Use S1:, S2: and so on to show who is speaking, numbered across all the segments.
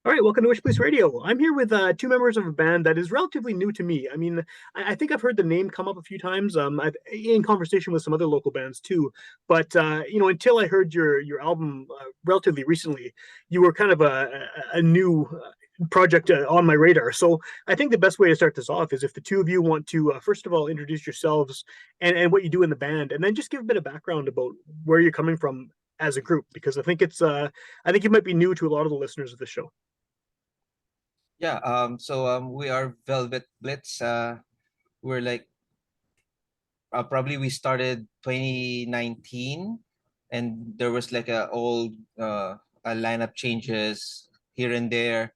S1: All right, welcome to Witchpolice Radio. I'm here with two members of a band that is relatively new to me. I mean, I think I've heard the name come up a few times. I've in conversation with some other local bands too. But until I heard your album relatively recently, you were kind of a new project on my radar. So I think the best way to start this off is if the two of you want to first of all introduce yourselves and what you do in the band, and then just give a bit of background about where you're coming from as a group, because I think you might be new to a lot of the listeners of the show.
S2: Yeah, we are Velvet Blitz. We're like probably we started 2019, and there was like a lineup changes here and there,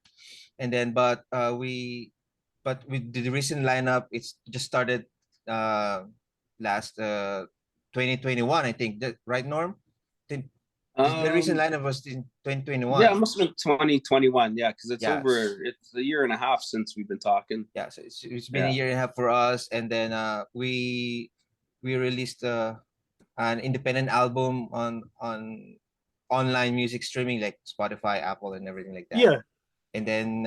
S2: and then but with the recent lineup, it's just started last 2021, I think. That right, Norm? The recent
S3: Um,
S2: lineup was in
S3: yeah,
S2: 2021.
S3: it must have been 2021. Yeah, because
S2: Yes.
S3: it's a year and a half since we've been talking.
S2: Yeah, so it's been a
S3: Yeah.
S2: year and a half for us, and then we released an independent album on online music streaming like Spotify, Apple, and everything like that.
S1: Yeah.
S2: And then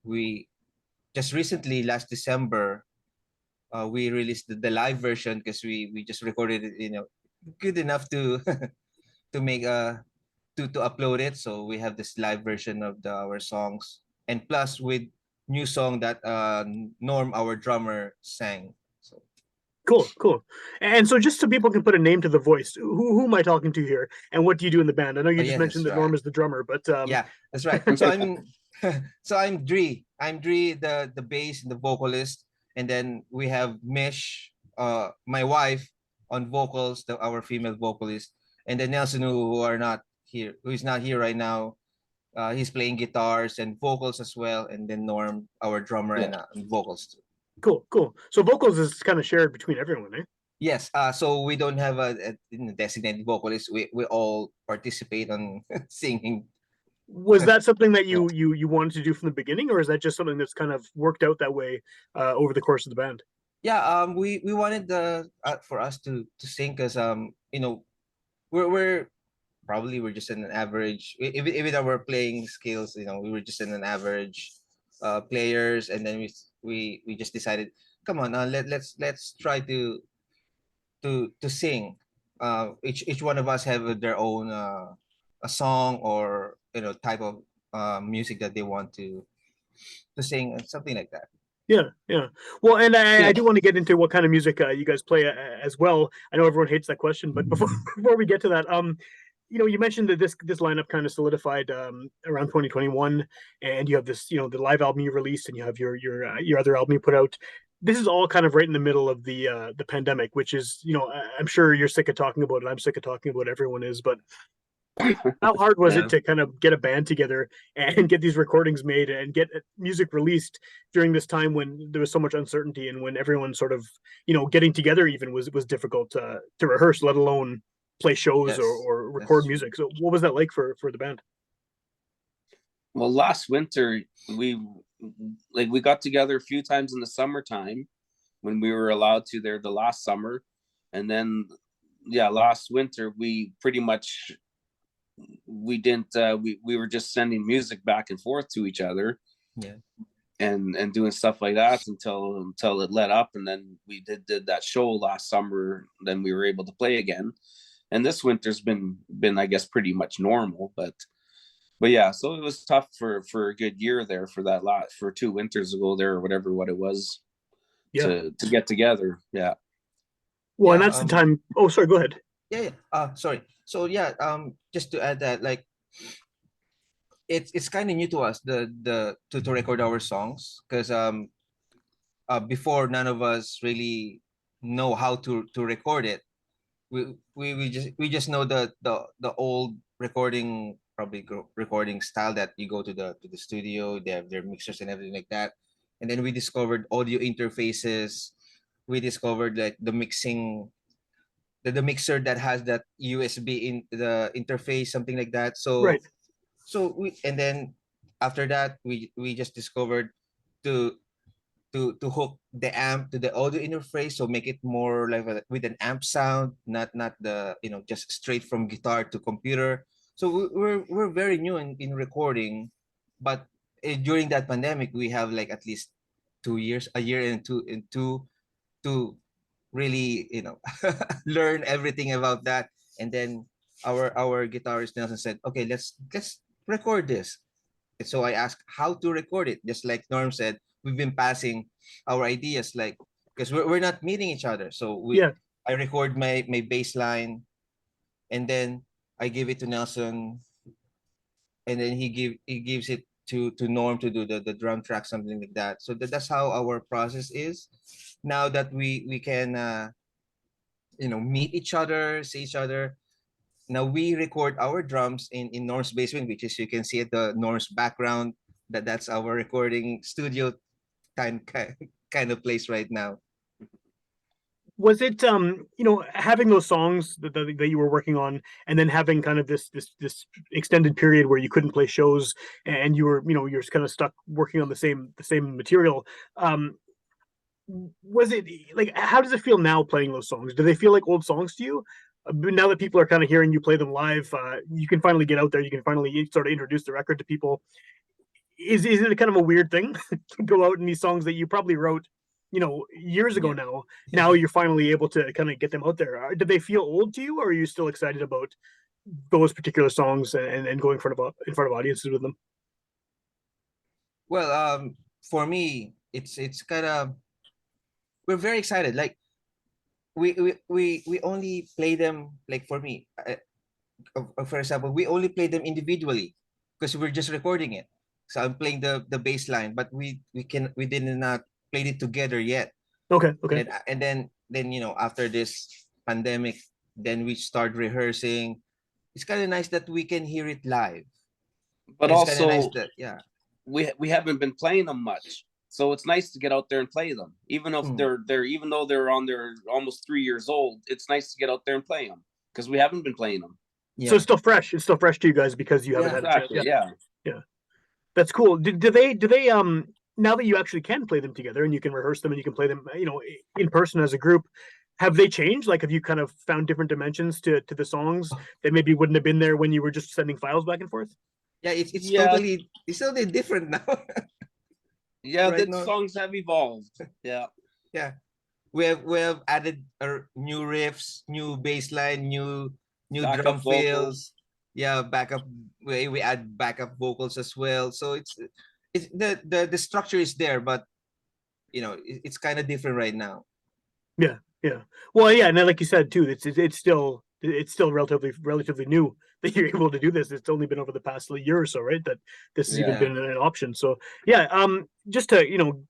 S2: we just recently, last December, we released the live version because we just recorded it, good enough to to make to upload it. So we have this live version of our songs, and plus with new song that Norm, our drummer, sang. So
S1: Cool, cool. And so, just so people can put a name to the voice, who am I talking to here, and what do you do in the band? I know
S2: oh
S1: you just
S2: yes,
S1: mentioned
S2: that's
S1: that Norm
S2: right.
S1: is the drummer, but
S2: Yeah, that's right. So I'm so I'm Dre. I'm Dre, the bass and the vocalist, and then we have Mish, my wife, on vocals, our female vocalist, and then Nelson, who is not here right now. He's playing guitars and vocals as well, and then Norm, our drummer,
S3: Yeah.
S2: and vocals too.
S1: cool, cool. So vocals is kind of shared between everyone, eh?
S2: Yes. So we don't have a designated vocalist. We all participate on singing.
S1: Was that something that
S3: Yeah.
S1: you wanted to do from the beginning, or is that just something that's kind of worked out that way over the course of the band?
S2: Yeah. We wanted for us to sing because we're probably we're just in an average, even our playing skills, we were just in an average players, and then we just decided, come on, let's try to sing. Each one of us have their own a song, or type of music that they want to sing, and something like that.
S1: Yeah, yeah. Well, and I
S3: Yeah.
S1: do want to get into what kind of music you guys play as well. I know everyone hates that question, but before before we get to that, you mentioned that this lineup kind of solidified around 2021, and you have this, the live album you released, and you have your other album you put out. This is all kind of right in the middle of the pandemic, which is, I'm sure you're sick of talking about it. I'm sick of talking about it. Everyone is, but how hard was it
S3: Yeah.
S1: to kind of get a band together and get these recordings made and get music released during this time when there was so much uncertainty, and when everyone sort of, getting together even was difficult to rehearse, let alone play shows or,
S2: Yes,
S1: or
S2: that's
S1: record
S2: true.
S1: music? So what was that like for the band?
S3: Well, last winter we got together a few times in the summertime when we were allowed to there the last summer, and then yeah, last winter we pretty much we didn't we were just sending music back and forth to each other
S2: Yeah.
S3: and doing stuff like that until it let up, and then we did that show last summer, then we were able to play again. And this winter's been I guess pretty much normal, but yeah, so it was tough for a good year there, for that lot for 2 winters ago there, or whatever what it was,
S1: Yeah.
S3: to get together. Yeah.
S1: Well, and
S2: Yeah.
S1: that's the time. Oh, sorry, go ahead.
S2: Yeah. Sorry. So yeah. Just to add that, like, it's kind of new to us, to record our songs, because before, none of us really know how to record it. We just know the old recording, probably recording style, that you go to the studio, they have their mixers and everything like that. And then we discovered audio interfaces. We discovered like the mixer that has that USB in the interface, something like that.
S1: Right.
S2: So we and then after that, we just discovered to to hook the amp to the audio interface, so make it more like with an amp sound, not the just straight from guitar to computer. So we're very new in recording, but during that pandemic, we have like at least 2 years, a year and two to really, learn everything about that. And then our guitarist Nelson said, okay, let's record this. And so I asked how to record it. Just like Norm said, we've been passing our ideas, like, because we're not meeting each other. So
S1: Yeah.
S2: I record my bass line, and then I give it to Nelson, and then he gives it to Norm to do the drum track, something like that. So that's how our process is. Now that we can meet each other, see each other. Now we record our drums in Norm's basement, which is, you can see at the Norm's background, that's our recording studio kind of place right now.
S1: Was it having those songs that you were working on, and then having kind of this extended period where you couldn't play shows, and you're kind of stuck working on the same material? Was it like, how does it feel now playing those songs? Do they feel like old songs to you? Now that people are kind of hearing you play them live, you can finally get out there. You can finally sort of introduce the record to people. Is it kind of a weird thing to go out in these songs that you probably wrote, years ago
S2: Yeah.
S1: now? Now you're finally able to kind of get them out there. Do they feel old to you, or are you still excited about those particular songs and going in front of audiences with them?
S2: Well, for me, it's kind of, we're very excited. Like, we only play them, like, for me, for example, we only play them individually because we're just recording it. So I'm playing the bass line, but we did not play it together yet.
S1: Okay.
S2: And then after this pandemic, then we start rehearsing. It's kind of nice that we can hear it live.
S3: But
S2: It's kind of nice
S3: also,
S2: that, yeah.
S3: we haven't been playing them much, so it's nice to get out there and play them. Even if even though they're on their almost 3 years old, it's nice to get out there and play them because we haven't been playing them.
S2: Yeah.
S1: So it's still fresh. It's still fresh to you guys because you haven't had
S3: Exactly.
S1: a chance. Yeah. That's cool. Do they now that you actually can play them together and you can rehearse them and you can play them, in person as a group, have they changed? Like, have you kind of found different dimensions to the songs that maybe wouldn't have been there when you were just sending files back and forth?
S2: Yeah, it's
S3: Yeah.
S2: totally different now.
S3: Yeah,
S2: Right,
S3: the
S2: no?
S3: songs have evolved. Yeah.
S2: Yeah. We have added new riffs, new bass line, new
S3: Backup
S2: drum
S3: vocals.
S2: fills. Yeah, backup. We add backup vocals as well. So it's the structure is there, but it's kind of different right now.
S1: Yeah. Well, yeah, and then, like you said too, it's still relatively new that you're able to do this. It's only been over the past year or so, right? That this has even
S2: Yeah.
S1: been an option. So yeah, just to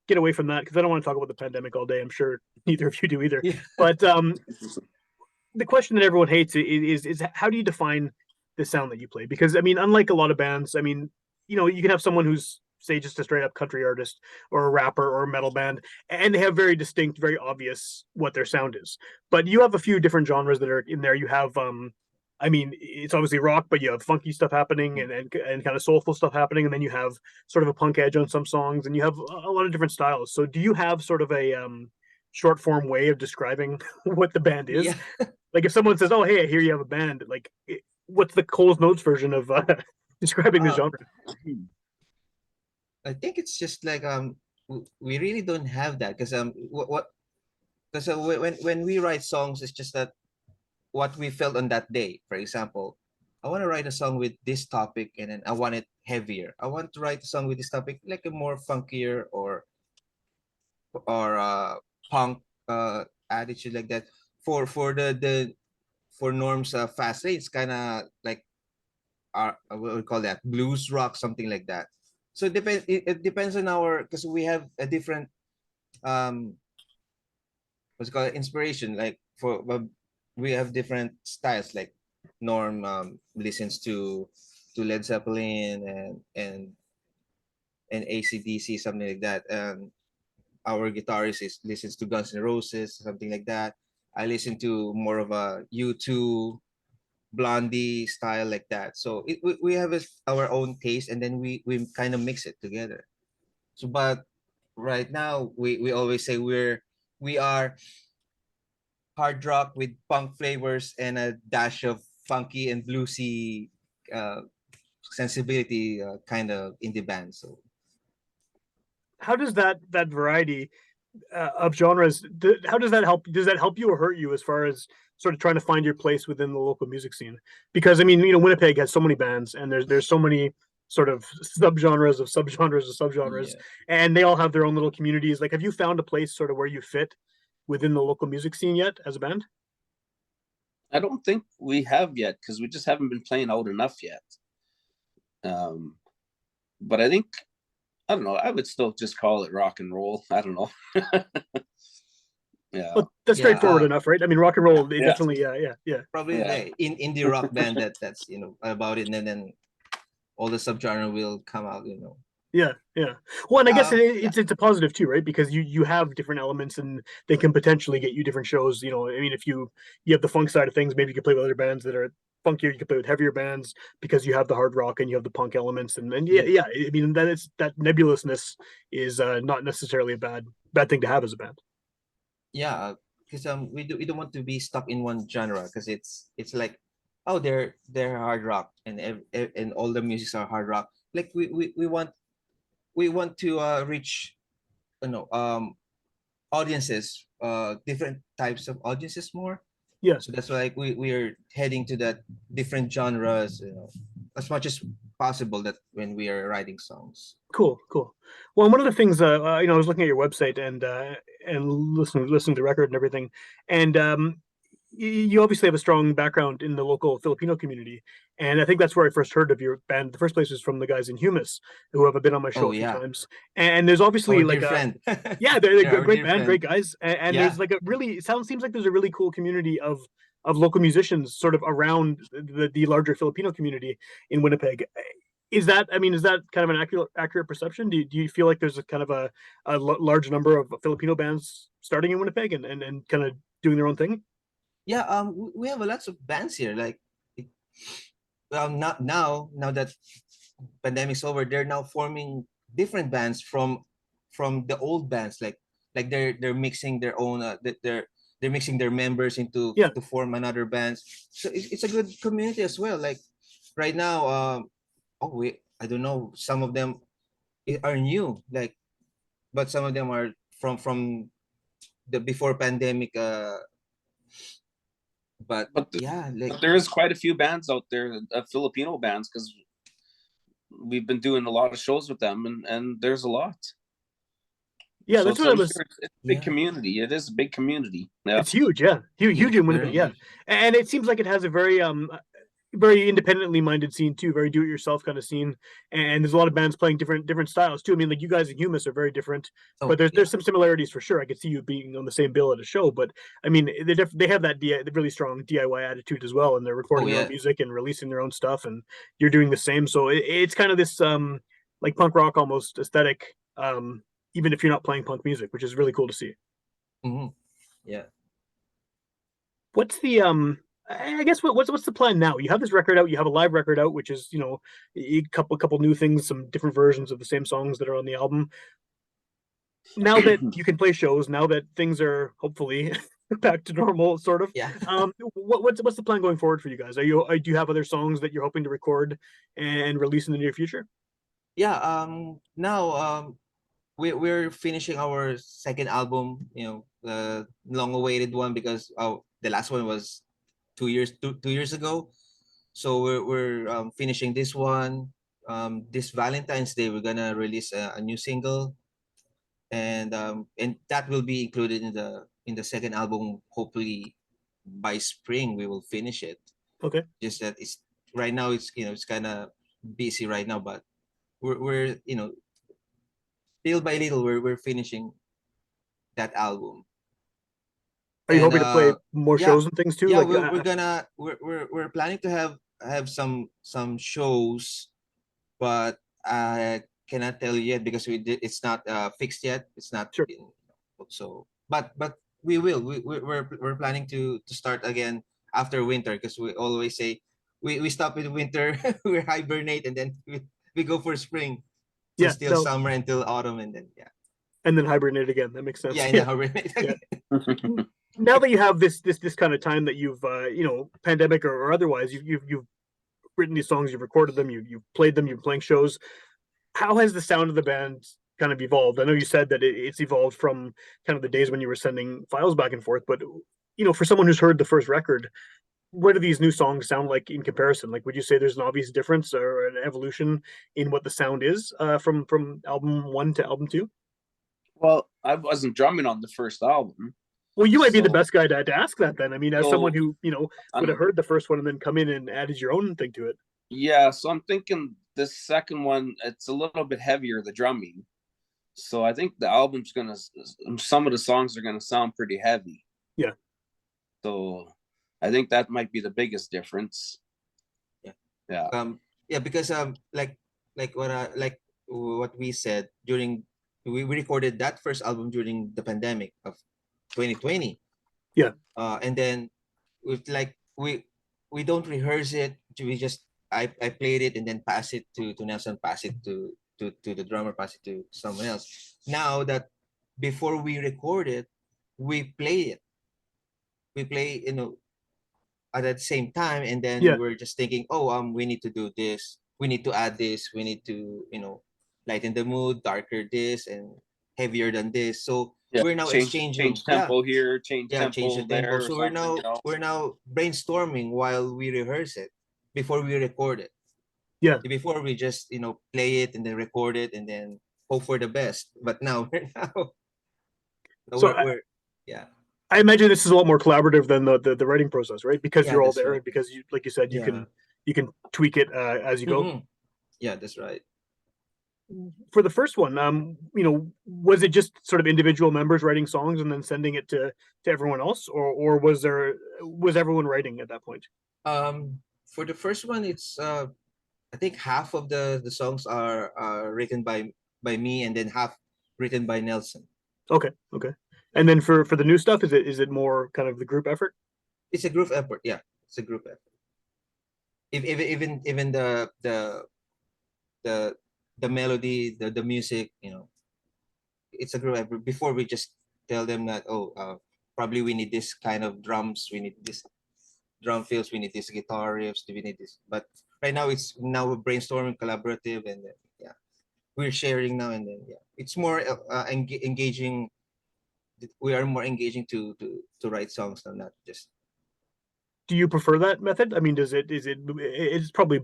S1: get away from that, because I don't want to talk about the pandemic all day. I'm sure neither of you do either.
S2: Yeah.
S1: But the question that everyone hates is how do you define the sound that you play? Because I mean, unlike a lot of bands, I mean, you can have someone who's, say, just a straight up country artist or a rapper or a metal band, and they have very distinct, very obvious what their sound is. But you have a few different genres that are in there. You have I mean, it's obviously rock, but you have funky stuff happening and kind of soulful stuff happening, and then you have sort of a punk edge on some songs, and you have a lot of different styles. So do you have sort of a short form way of describing what the band is?
S2: Yeah.
S1: Like, if someone says, "Oh, hey, I hear you have a band," like, what's the Cole's Notes version of describing the genre?
S2: I think it's just like, we really don't have that, because what because when we write songs, it's just that what we felt on that day. For example, I want to write a song with this topic, and then I want it heavier. I want to write a song with this topic, like a more funkier or punk attitude, like that. For Norm's fast lane, it's kind of like what we call that, blues rock, something like that. So it depends on because we have a different what's it called, inspiration. Like, we have different styles. Like, Norm listens to Led Zeppelin and AC/DC, something like that. And our guitarist listens to Guns N' Roses, something like that. I listen to more of a U2, Blondie style, like that. So we have our own taste, and then we kind of mix it together. So, but right now we always say we are hard rock with punk flavors and a dash of funky and bluesy sensibility kind of indie band. So
S1: How does that variety of genres, how does that help? Does that help you or hurt you as far as sort of trying to find your place within the local music scene? Because I mean, Winnipeg has so many bands, and there's so many sort of subgenres of subgenres of subgenres,
S2: yeah.
S1: and they all have their own little communities. Like, have you found a place sort of where you fit within the local music scene yet as a band?
S3: I don't think we have yet, because we just haven't been playing out enough yet. But I think, I don't know, I would still just call it rock and roll. I don't know. Yeah.
S1: But that's
S2: Yeah,
S1: straightforward enough, right? I mean, rock and roll, they
S3: Yeah.
S1: definitely, yeah.
S2: Probably
S3: Yeah.
S2: like indie rock band that's about it, and then all the subgenre will come out.
S1: Yeah. Well, and I guess
S2: Yeah.
S1: it's a positive too, right? Because you have different elements, and they can potentially get you different shows. I mean, if you have the funk side of things, maybe you can play with other bands that are funkier. You can play with heavier bands because you have the hard rock and you have the punk elements, and yeah. I mean, that nebulousness is not necessarily a bad thing to have as a band.
S2: Yeah, because we don't want to be stuck in one genre, because it's like, oh, they're hard rock, and all the musics are hard rock. Like we want to reach, audiences, different types of audiences more.
S1: Yeah.
S2: So that's why, like, we are heading to that different genres, as much as possible, that when we are writing songs.
S1: Cool. Well, one of the things, I was looking at your website and listening to the record and everything, and you obviously have a strong background in the local Filipino community, and I think that's where I first heard of your band. The first place was from the guys in Humus, who have been on my show
S2: Oh
S1: a few
S2: yeah,
S1: times. And there's obviously
S2: our
S1: like
S2: dear friend.
S1: yeah, they're
S2: Yeah,
S1: a
S2: our
S1: great
S2: dear
S1: band,
S2: friend.
S1: great guys, and
S2: Yeah.
S1: there's like seems like there's a really cool community of local musicians sort of around the larger Filipino community in Winnipeg. Is that kind of an accurate perception? Do you feel like there's a kind of a large number of Filipino bands starting in Winnipeg and kind of doing their own thing?
S2: Yeah, we have a lots of bands here. Like, not now that pandemic's over, they're now forming different bands from the old bands. Like they're mixing their own. They're mixing their members into
S1: Yeah.
S2: to form another bands. So it's a good community as well. Like right now, I don't know. Some of them are new. Like, but some of them are from the before pandemic. But
S3: But
S2: yeah, like,
S3: there is quite a few bands out there, Filipino bands, because we've been doing a lot of shows with them, and there's a lot.
S1: Yeah,
S3: So
S1: that's what I was.
S3: sure it's a big community. It is a big community. Yeah.
S1: It's huge, yeah, huge in Winnipeg, yeah, and it seems like it has a very independently minded scene too, very do it yourself kind of scene, and there's a lot of bands playing different styles too. I mean, like you guys in Humus are very different, but there's some similarities for sure. I could see you being on the same bill at a show, but I mean, they have that really strong DIY attitude as well, and they're recording their own music and releasing their own stuff, and you're doing the same. So it's kind of this like punk rock almost aesthetic, even if you're not playing punk music, which is really cool to see.
S2: Mm-hmm. Yeah.
S1: What's the I guess what's the plan now? You have this record out, you have a live record out, which is a couple new things, some different versions of the same songs that are on the album. Now that you can play shows, now that things are hopefully back to normal, sort of.
S2: Yeah.
S1: What's the plan going forward for you guys? Do you have other songs that you're hoping to record and release in the near future?
S2: Yeah. Now we're finishing our second album. The long-awaited one, because the last one was 2 years ago. So we're finishing this one. This Valentine's Day we're gonna release a new single, and that will be included in the second album. Hopefully by spring we will finish it.
S1: Okay.
S2: Just that it's right now, it's kind of busy right now, but we're little by little we're finishing that album.
S1: Are you hoping to play more shows and things too?
S2: Yeah,
S1: Like,
S2: we're planning to have some shows, but I cannot tell you yet, because it's not fixed yet. It's not
S1: sure.
S2: So, but we will. We're planning to start again after winter, because we always say we stop in winter, we hibernate, and then we go for spring. So
S1: yeah,
S2: still summer until autumn, and then
S1: and then hibernate again. That makes sense.
S2: Yeah, and then hibernate.
S1: Yeah. Now that you have this kind of time that you've pandemic or otherwise, you've written these songs, you've recorded them, you've played them, you've playing shows. How has the sound of the band kind of evolved? I know you said that it's evolved from kind of the days when you were sending files back and forth, but for someone who's heard the first record, what do these new songs sound like in comparison? Like, would you say there's an obvious difference or an evolution in what the sound is from album 1 to album 2?
S3: Well, I wasn't drumming on the first album.
S1: Well, you might be the best guy to ask that then. I mean, as someone who, would have heard the first one and then come in and added your own thing to it.
S3: Yeah, so I'm thinking this second one, it's a little bit heavier, the drumming. So I think the album's some of the songs are gonna sound pretty heavy.
S1: Yeah.
S3: So I think that might be the biggest difference.
S2: Yeah. Because like what we said during we recorded that first album during the pandemic of 2020.
S1: Yeah.
S2: And then we don't rehearse it. We just I played it and then pass it to Nelson, pass it to the drummer, pass it to someone else. Now that before we record it, we play it. We play, at the same time, and then we're just thinking, we need to do this, we need to add this, we need to, lighten the mood, darker this and heavier than this. So we're now exchanging
S3: tempo here, change
S2: the
S3: tempo there.
S2: So we're now brainstorming while we rehearse it before we record it.
S1: Yeah.
S2: Before we just play it and then record it and then hope for the best. But now
S1: I imagine this is a lot more collaborative than the writing process, right? Because you're all there,
S2: right.
S1: and because you, like you said, you can tweak it as you go.
S2: Mm-hmm. Yeah, that's right.
S1: For the first one, was it just sort of individual members writing songs and then sending it to everyone else, or was everyone writing at that point?
S2: For the first one, it's I think half of the songs are written by me, and then half written by Nelson.
S1: Okay. And then for the new stuff, is it more kind of the group effort?
S2: It's a group effort. Yeah, it's a group effort. Even the melody, the music, it's a group effort. Before we just tell them that probably we need this kind of drums, we need this drum fills, we need this guitar riffs, we need this. But right now it's brainstorming, collaborative, and we're sharing now, and then it's more engaging. We are more engaging to write songs than not just.
S1: Do you prefer that method? I mean, it's probably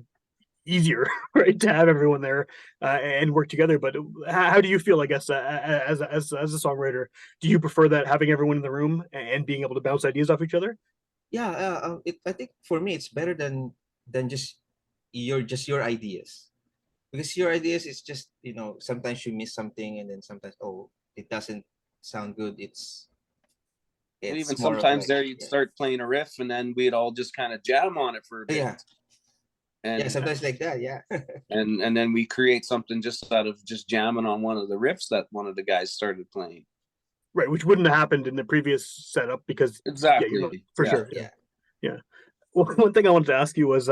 S1: easier, right, to have everyone there and work together. But how do you feel, I guess, as a songwriter? Do you prefer that, having everyone in the room and being able to bounce ideas off each other?
S2: Yeah, I think for me it's better than just your ideas, because your ideas is just sometimes you miss something, and then sometimes it doesn't sound good. It's
S3: even sometimes you'd start playing a riff and then we'd all just kind of jam on it for a bit.
S2: Yeah. Sometimes like that. Yeah.
S3: and then we create something just out of just jamming on one of the riffs that one of the guys started playing.
S1: Right, which wouldn't have happened in the previous setup because
S3: exactly
S1: for sure. Yeah. Well, one thing I wanted to ask you was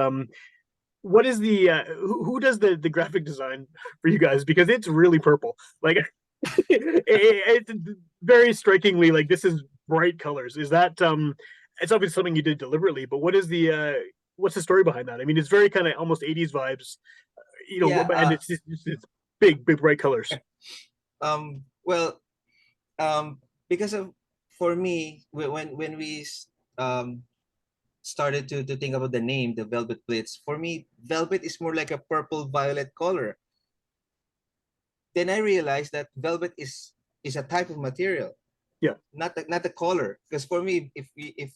S1: what is the who does the graphic design for you guys? Because it's really purple. Like it's very strikingly, like, this is bright colors. Is that it's obviously something you did deliberately, but what's the story behind that? I mean, it's very kind of almost 80s vibes, and it's big bright colors.
S2: Because for me, when we started to think about the name, the Velvet Blitz, for me, velvet is more like a purple violet color. Then I realized that velvet is a type of material.
S1: Yeah.
S2: Not the color. Because for me, if you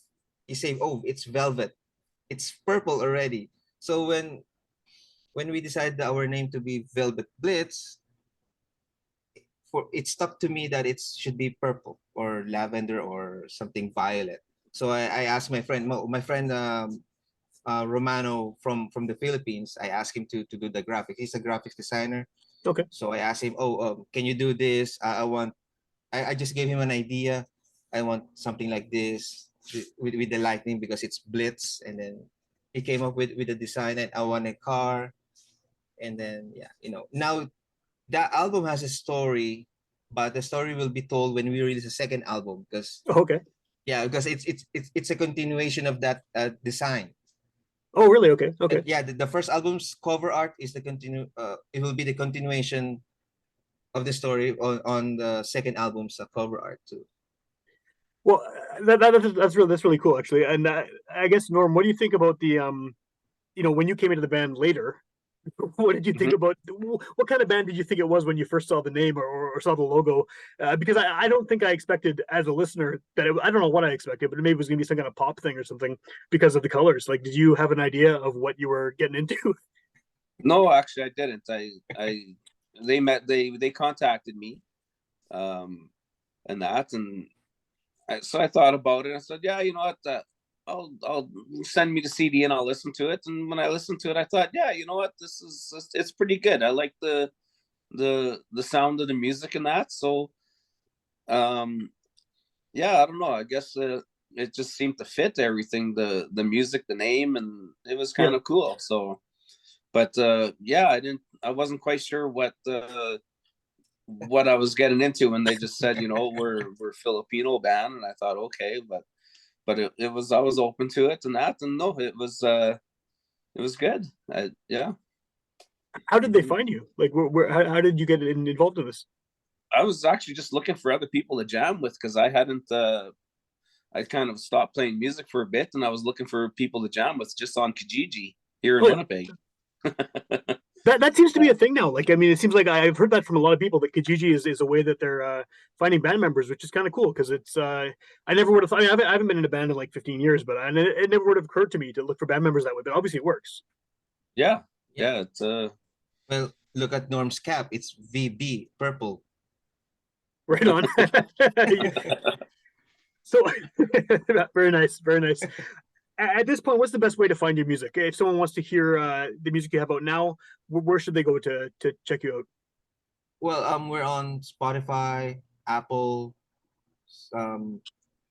S2: say, it's velvet, it's purple already. So when we decided our name to be Velvet Blitz, it stuck to me that it should be purple or lavender or something violet. So I asked my friend Romano from the Philippines. I asked him to do the graphics. He's a graphics designer.
S1: Okay.
S2: So I asked him, can you do this? I just gave him an idea. I want something like this with the lightning because it's Blitz. And then he came up with the design, and I want a car. And then, now that album has a story, but the story will be told when we release a second album, because
S1: okay.
S2: Yeah, because it's a continuation of that design.
S1: Oh, really? Okay. Okay.
S2: Yeah, the first album's cover art is the continue. It will be the continuation of the story on the second album's cover art too.
S1: Well, that's really cool actually. And I guess Norm, what do you think about the when you came into the band later? What did you think
S3: Mhm.
S1: about what kind of band did you think it was when you first saw the name or saw the logo? Because I don't think I expected as a listener that I don't know what I expected, but maybe it was going to be some kind of pop thing or something because of the colors. Like, did you have an idea of what you were getting into?
S3: No, actually, I didn't. They contacted me, and that, and so I thought about it. I said, yeah, you know what? I'll send me the CD and I'll listen to it. And when I listened to it, I thought, yeah, you know what? It's pretty good. I like the sound of the music and that. So, yeah, I don't know. I guess it just seemed to fit everything, the music, the name, and it was kind
S1: Yeah.
S3: of cool. So, but yeah, I wasn't quite sure what I was getting into when they just said, we're Filipino band, and I thought, okay, but it was, I was open to it and that, and no, it was good. Yeah.
S1: How did they find you? Like, how did you get involved in this?
S3: I was actually just looking for other people to jam with because I kind of stopped playing music for a bit, and I was looking for people to jam with just on Kijiji here in
S1: Oh,
S3: Winnipeg.
S1: that seems to be a thing now. Like, I mean, it seems like I've heard that from a lot of people that Kijiji is a way that they're finding band members, which is kind of cool because it's I never would have. I mean, I haven't been in a band in like 15 years, but it never would have occurred to me to look for band members that way. But obviously, it works.
S3: Yeah,
S2: Yeah.
S3: yeah, it's
S2: Well, look at Norm's cap. It's VB purple.
S1: Right on. So very nice, very nice. At this point, what's the best way to find your music? If someone wants to hear the music you have out now, where should they go to check you out?
S2: Well, we're on Spotify, Apple, um,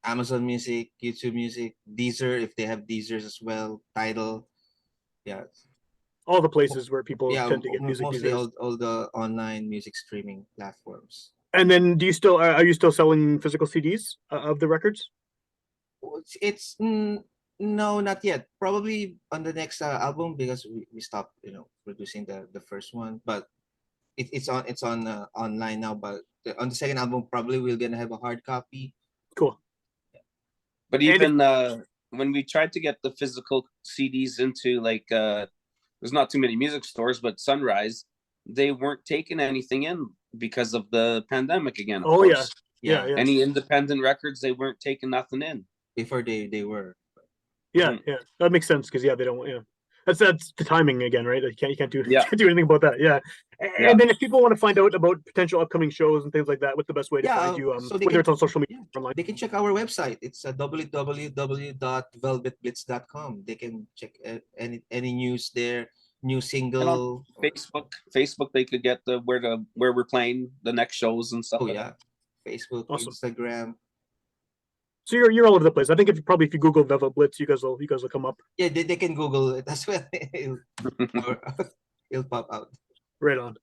S2: Amazon Music, YouTube Music, Deezer if they have Deezers as well, Tidal. Yeah,
S1: All the places where people
S2: yeah,
S1: tend to get music these
S2: mostly
S1: days.
S2: all the online music streaming platforms.
S1: And then, do you still are you still selling physical CDs of the records?
S2: It's no, not yet. Probably on the next album because we stopped, producing the first one. But it's on online now. But on the second album, probably we're gonna have a hard copy.
S1: Cool.
S3: but
S1: And if,
S3: even when we tried to get the physical CDs into like there's not too many music stores, but Sunrise, they weren't taking anything in because of the pandemic again, of
S1: oh yeah,
S3: course.
S1: yeah, yeah,
S3: Any independent records, they weren't taking nothing in.
S2: Before they were.
S1: yeah, yeah. That makes sense because yeah, they don't. Yeah, that's the timing again, right? Like, you can't do
S3: Yeah.
S1: can't do anything about that. Yeah.
S3: Yeah.
S1: And then if people want to find out about potential upcoming shows and things like that, what's the best way to find you?
S2: So they
S1: Whether
S2: can,
S1: it's on social media or online.
S2: they can check our website. It's www.velvetblitz.com. They can check any news there, new
S3: And on
S2: single.
S3: Facebook, they could get where we're playing the next shows and stuff
S2: Oh
S3: like
S2: yeah,
S3: that.
S2: Facebook,
S1: Awesome.
S2: Instagram.
S1: So you're all over the place. I think if you Google Velvet Blitz, you guys will come up.
S2: Yeah, they can Google it as well. It'll pop out.
S1: Right on.